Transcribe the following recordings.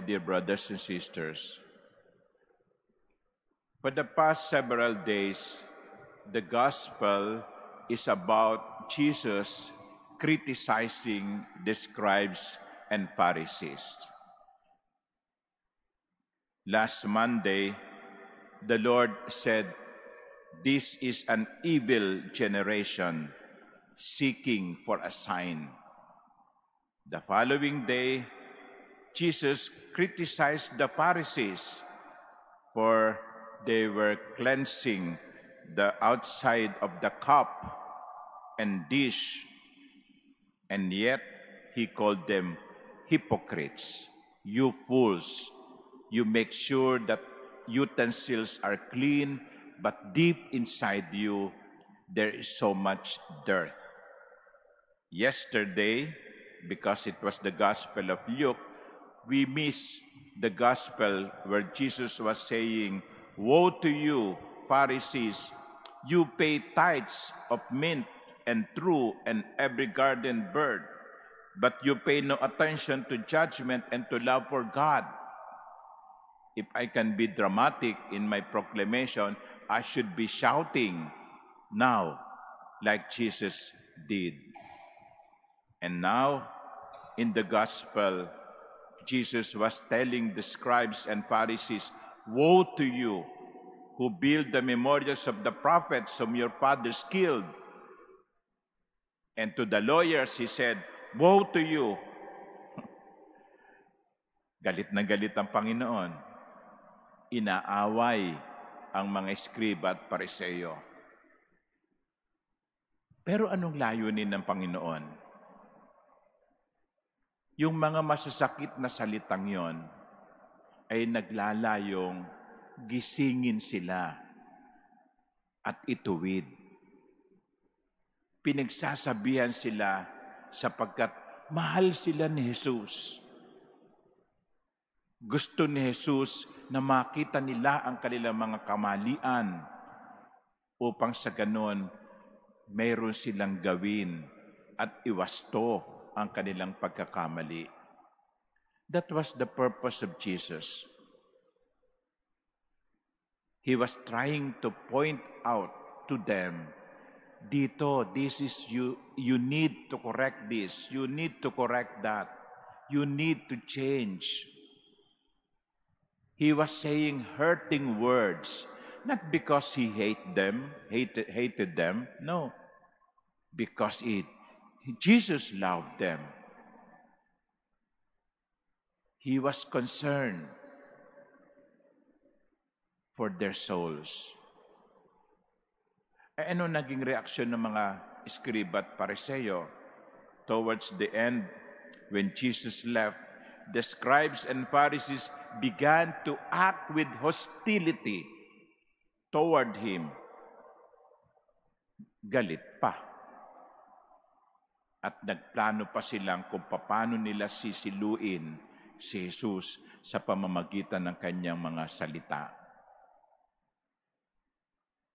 my dear brothers and sisters. For the past several days, the gospel is about Jesus criticizing the scribes and Pharisees. Last Monday, the Lord said, "This is an evil generation seeking for a sign." The following day, Jesus criticized the Pharisees for they were cleansing the outside of the cup and dish, and yet he called them hypocrites. You fools, you make sure that utensils are clean, but deep inside you, there is so much dirt. Yesterday, because it was the Gospel of Luke, we missed the Gospel where Jesus was saying, "Woe to you, Pharisees! You pay tithes of mint and rue and every garden bird, but you pay no attention to judgment and to love for God." If I can be dramatic in my proclamation, I should be shouting now like Jesus did. And now, in the gospel, Jesus was telling the scribes and Pharisees, "Woe to you who build the memorials of the prophets whom your fathers killed." And to the lawyers, he said, "Woe to you." Galit na galit ang Panginoon. Inaaway ang mga eskriba at pariseyo. Pero anong layunin ng Panginoon? Yung mga masasakit na salitang yon ay naglalayong gisingin sila at ituwid. Pinagsasabihan sila sapagkat mahal sila ni Jesus. Gusto ni Jesus na makita nila ang kanilang mga kamalian upang sa ganon mayroon silang gawin at iwasto ang kanilang pagkakamali. That was the purpose of Jesus. He was trying to point out to them, dito, this is you need to correct this, you need to correct that, you need to change. He was saying hurting words, not because he hated them, no, because Jesus loved them. He was concerned for their souls. Ano naging reaksyon ng mga eskriba at pariseyo? Towards the end, when Jesus left, the scribes and Pharisees began to act with hostility toward him. Galit pa. At nagplano pa silang kung paano nila sisiluin si Jesus sa pamamagitan ng kanyang mga salita.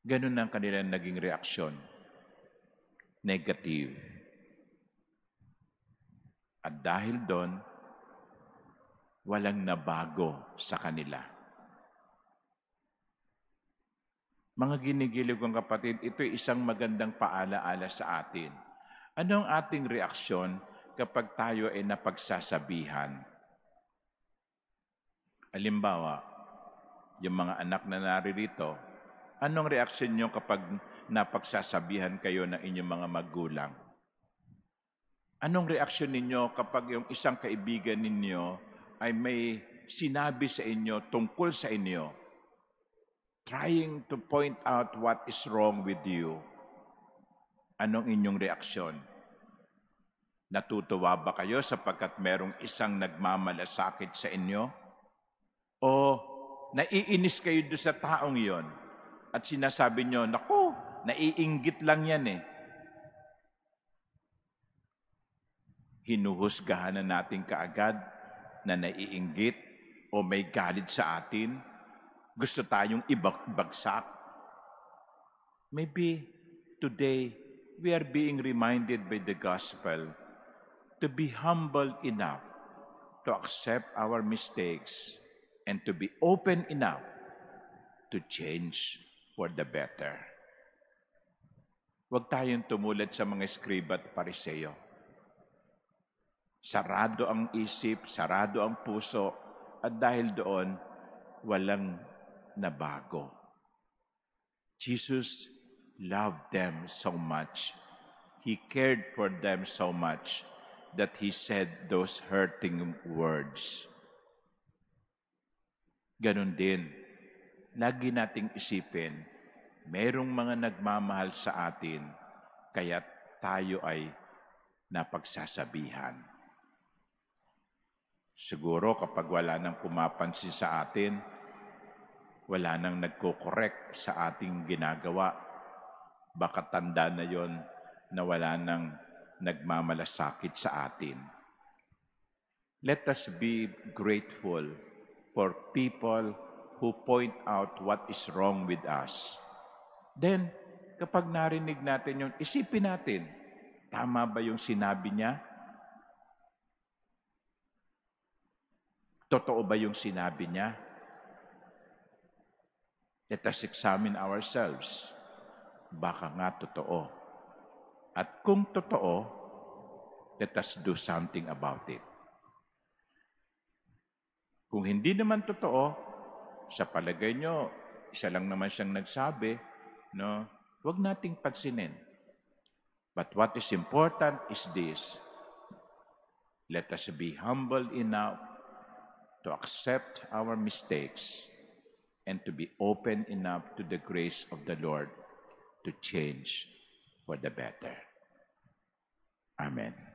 Ganun ang kanilang naging reaksyon. Negative. At dahil doon, walang nabago sa kanila. Mga ginigilig kong kapatid, ito ay isang magandang paalaala sa atin. Anong ating reaksyon kapag tayo ay napagsasabihan? Halimbawa, yung mga anak na naririto, anong reaksyon nyo kapag napagsasabihan kayo ng inyong mga magulang? Anong reaksyon ninyo kapag yung isang kaibigan ninyo ay may sinabi sa inyo tungkol sa inyo, trying to point out what is wrong with you? Anong inyong reaksyon? Natutuwa ba kayo sapagkat merong isang nagmamalasakit sa inyo? O naiinis kayo doon sa taong yon at sinasabi nyo, "Naku, naiinggit lang yan eh." Hinuhusgahan na natin kaagad na naiinggit o may galit sa atin, gusto tayong ibagsak. Maybe today we are being reminded by the gospel to be humble enough to accept our mistakes and to be open enough to change for the better. Huwag tayong tumulad sa mga Eskriba at Pariseo. Sarado ang isip, sarado ang puso, at dahil doon, walang nabago. Jesus loved them so much. He cared for them so much that He said those hurting words. Ganon din, lagi nating isipin, merong mga nagmamahal sa atin, kaya tayo ay napagsasabihan. Siguro kapag wala nang pumapansin sa atin, wala nang nagko-correct sa ating ginagawa, baka tanda na yon na wala nang nagmamalasakit sa atin. Let us be grateful for people who point out what is wrong with us. Then, kapag narinig natin yun, isipin natin, tama ba yung sinabi niya? Totoo ba yung sinabi niya? Let us examine ourselves. Baka nga totoo. At kung totoo, let us do something about it. Kung hindi naman totoo, sa palagay nyo, isa lang naman siyang nagsabi, no? Huwag nating pansinin. But what is important is this. Let us be humble enough to accept our mistakes and to be open enough to the grace of the Lord to change for the better. Amen.